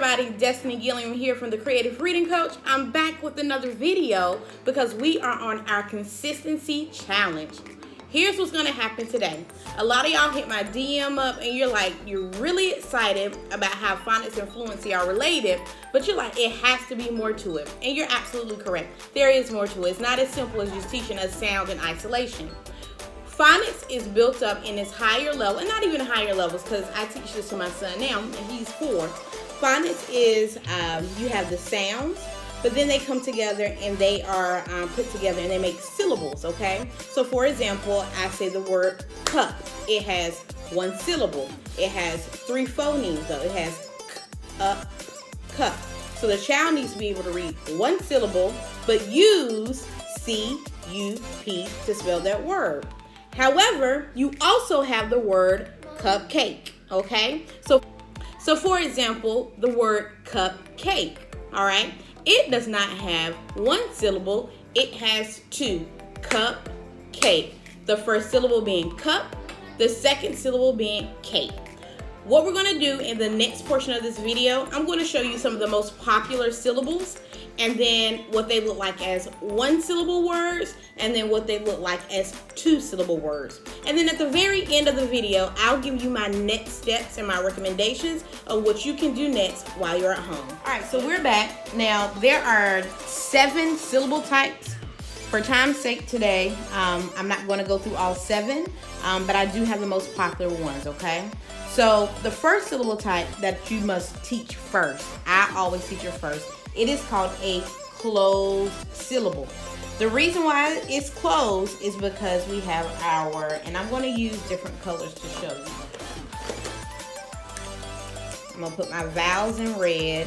everybody, Destiny Gilliam here from the Creative Reading Coach. I'm back with another video because we are on our consistency challenge. Here's what's going to happen today. A lot of y'all hit my DM up and you're really excited about how phonics and fluency are related, but you're like, it has to be more to it. And you're absolutely correct. There is more to it. It's not as simple as just teaching us sound in isolation. Phonics is built up in its higher level, and not even higher levels, because I teach this to my son now, and he's 4. Phonics is, you have the sounds, but then they come together and they are put together and they make syllables, okay? So for example, I say the word cup. It has 1 syllable. It has 3 phonemes though. It has k, up, cup. So the child needs to be able to read 1 syllable, but use C-U-P to spell that word. However, you also have the word cupcake, okay? So for example, the word cupcake, all right? It does not have 1 syllable, it has 2, cupcake. The first syllable being cup, the second syllable being cake. What we're gonna do in the next portion of this video, I'm gonna show you some of the most popular syllables and then what they look like as 1 syllable words and then what they look like as 2 syllable words. And then at the very end of the video, I'll give you my next steps and my recommendations of what you can do next while you're at home. All right, so we're back. Now, there are 7 syllable types. For time's sake today, I'm not gonna go through all 7, but I do have the most popular ones, okay? So the first syllable type that you must teach first, I always teach it first, it is called a closed syllable. The reason why it's closed is because we have our, and I'm gonna use different colors to show you. I'm gonna put my vowels in red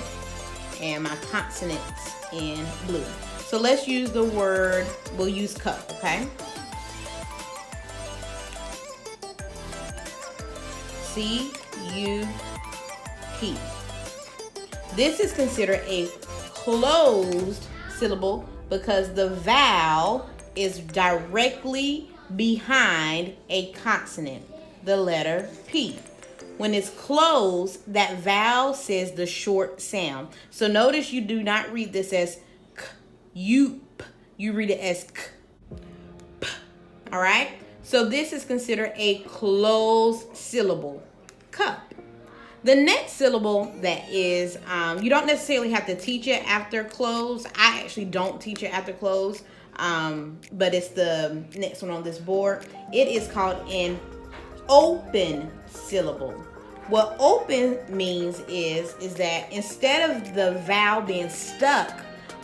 and my consonants in blue. So let's use the word, we'll use cup, okay? C-U-P. This is considered a closed syllable because the vowel is directly behind a consonant, the letter P. When it's closed, that vowel says the short sound. So notice you do not read this as k, you, p. You read it as k, p. All right? So this is considered a closed syllable, cup. The next syllable that is, you don't necessarily have to teach it after close. I actually don't teach it after close, but it's the next one on this board. It is called an open syllable. What open means is that instead of the vowel being stuck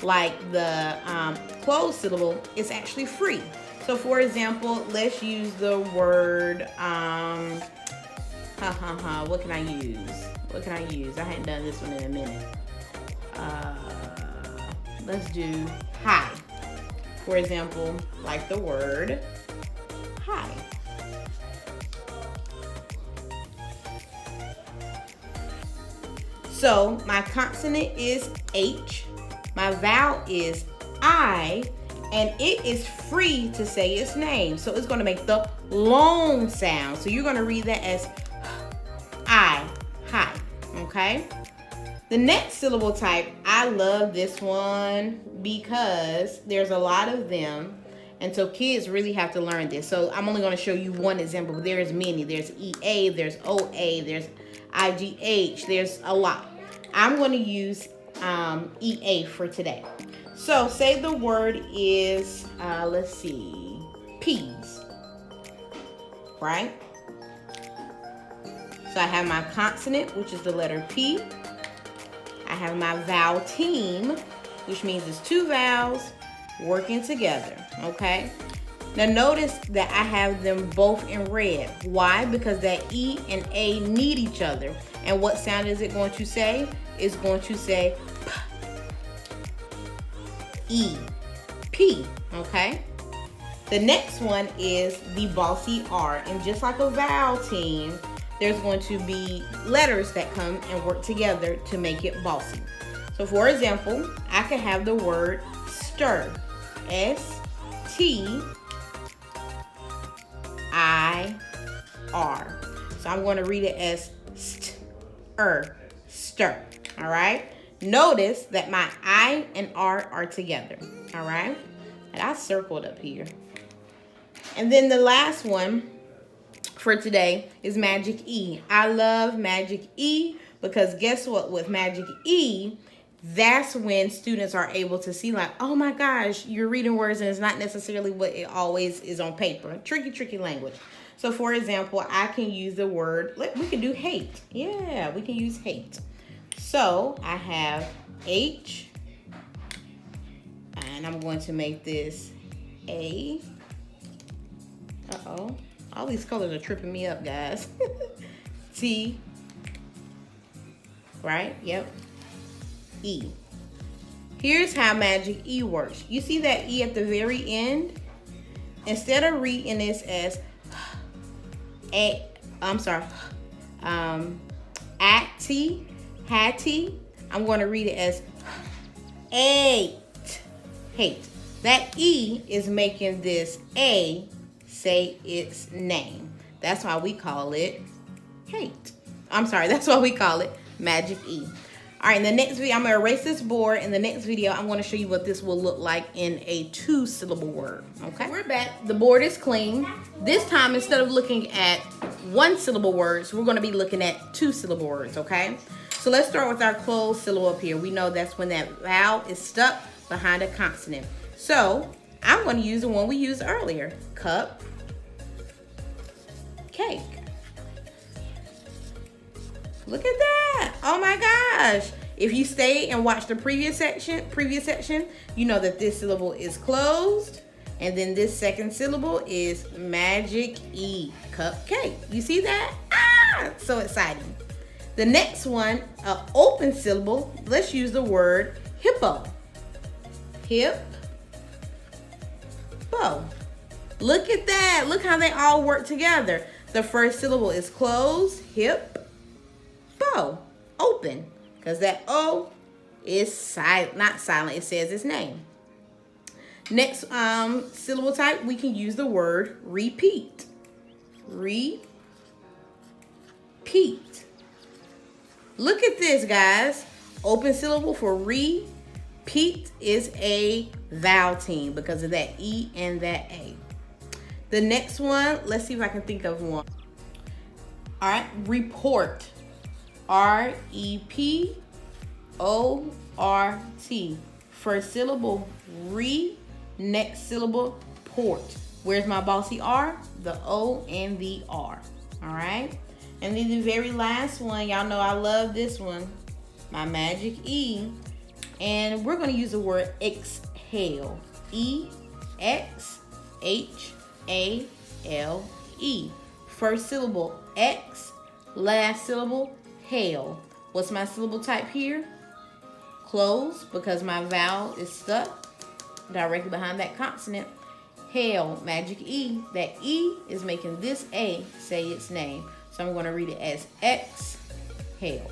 like the closed syllable, it's actually free. So for example, let's use the word, what can I use? What can I use? I hadn't done this one in a minute. Let's do hi. For example, like the word hi. So my consonant is H, my vowel is I, and it is free to say its name. So it's gonna make the long sound. So you're gonna read that as I, hi, okay? The next syllable type, I love this one because there's a lot of them, and so kids really have to learn this. So I'm only gonna show you one example, but there's many. There's EA, there's OA, there's IGH, there's a lot. I'm gonna use EA for today. So say the word is, let's see, peas, right? So I have my consonant, which is the letter P. I have my vowel team, which means it's 2 vowels working together, okay? Now notice that I have them both in red. Why? Because that E and A need each other. And what sound is it going to say? It's going to say P, E, P, okay? The next one is the bossy R. And just like a vowel team, there's going to be letters that come and work together to make it bossy. So for example, I could have the word stir, S-T-I-R. So I'm going to read it as stir. all right? Notice that my I and R are together, all right? And I circled up here. And then the last one for today is Magic E. I love Magic E because guess what? With Magic E, that's when students are able to see like, oh my gosh, you're reading words and it's not necessarily what it always is on paper. Tricky language. So for example, I can use the word, we can do hate. Yeah, we can use hate. So I have H, and I'm going to make this A. Uh-oh. All these colors are tripping me up, guys. T. Right? Yep. E. Here's how Magic E works. You see that E at the very end? Instead of reading this as hattie, I'm going to read it as hate. That E is making this A say its name. That's why we call it hate. That's why we call it Magic E. All right, in the next video, I'm going to erase this board. In the next video, I'm going to show you what this will look like in a 2-syllable word, okay? We're back. The board is clean. This time, instead of looking at 1-syllable words, we're going to be looking at 2-syllable words, okay? So let's start with our closed syllable up here. We know that's when that vowel is stuck behind a consonant. So I'm going to use the one we used earlier. Cup, cake. Look at that. Oh my gosh. If you stay and watch the previous section, you know that this syllable is closed. And then this second syllable is Magic E, cupcake. You see that? Ah, so exciting. The next one, an open syllable. Let's use the word hippo. Hip, bow. Look at that. Look how they all work together. The first syllable is closed, hip, bow, open, because that O is silent, not silent, it says its name. Next syllable type, we can use the word repeat. Repeat. Look at this, guys. Open syllable for repeat is a vowel team because of that E and that A. The next one, let's see if I can think of one. All right, report. R-E-P-O-R-T. First syllable, re. Next syllable, port. Where's my bossy R? The O and the R. All right? And then the very last one, y'all know I love this one. My Magic E. And we're going to use the word exhale. E-X-H-A-L-E. First syllable, X. Last syllable, hail. What's my syllable type here? Closed, because my vowel is stuck directly behind that consonant. Hail, Magic E. That E is making this A say its name. So I'm going to read it as exhale.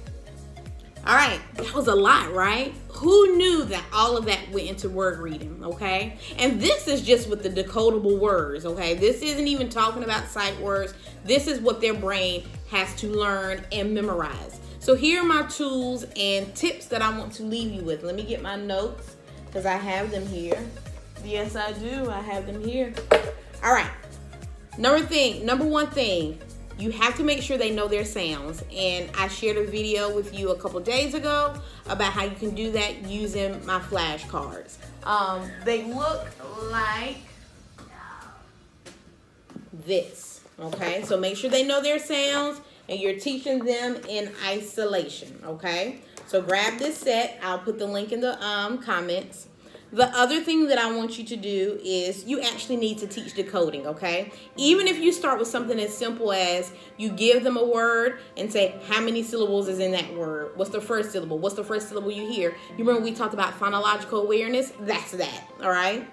All right, that was a lot, right? Who knew that all of that went into word reading, okay? And this is just with the decodable words, okay? This isn't even talking about sight words. This is what their brain has to learn and memorize. So here are my tools and tips that I want to leave you with. Let me get my notes because I have them here. Yes, I do. I have them here. All right. Number one thing, you have to make sure they know their sounds. And I shared a video with you a couple days ago about how you can do that using my flashcards. They look like this, okay? So make sure they know their sounds and you're teaching them in isolation, okay? So grab this set. I'll put the link in the comments. The other thing that I want you to do is you actually need to teach decoding, okay? Even if you start with something as simple as you give them a word and say, how many syllables is in that word? What's the first syllable? What's the first syllable you hear? You remember we talked about phonological awareness? That's that, all right?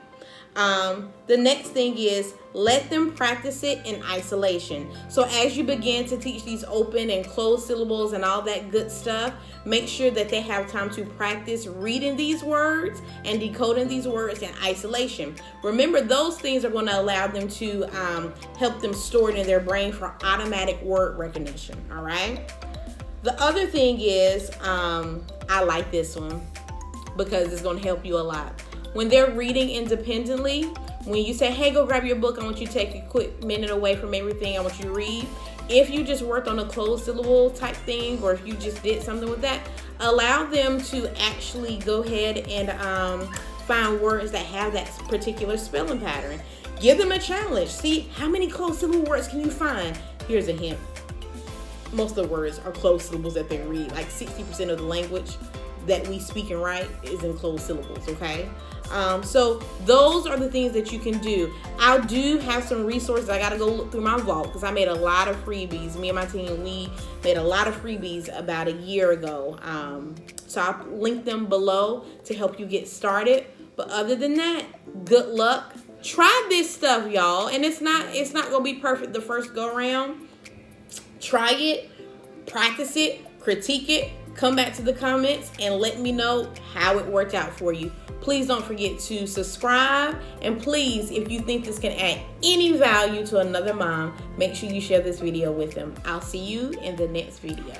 The next thing is let them practice it in isolation. So as you begin to teach these open and closed syllables and all that good stuff, make sure that they have time to practice reading these words and decoding these words in isolation. Remember, those things are going to allow them to help them store it in their brain for automatic word recognition, all right? The other thing is I like this one because it's going to help you a lot. When they're reading independently, when you say, hey, go grab your book, I want you to take a quick minute away from everything, I want you to read. If you just worked on a closed syllable type thing, or if you just did something with that, allow them to actually go ahead and find words that have that particular spelling pattern. Give them a challenge. See, how many closed syllable words can you find? Here's a hint. Most of the words are closed syllables that they read. Like 60% of the language that we speak and write is in closed syllables, okay? So those are the things that you can do. I do have some resources. I gotta go look through my vault because I made a lot of freebies. Me and my team, we made a lot of freebies about a year ago. So I'll link them below to help you get started. But other than that, good luck. Try this stuff, y'all. And it's not gonna be perfect the first go around. Try it, practice it, critique it, come back to the comments and let me know how it worked out for you. Please don't forget to subscribe, and please, if you think this can add any value to another mom, make sure you share this video with them. I'll see you in the next video.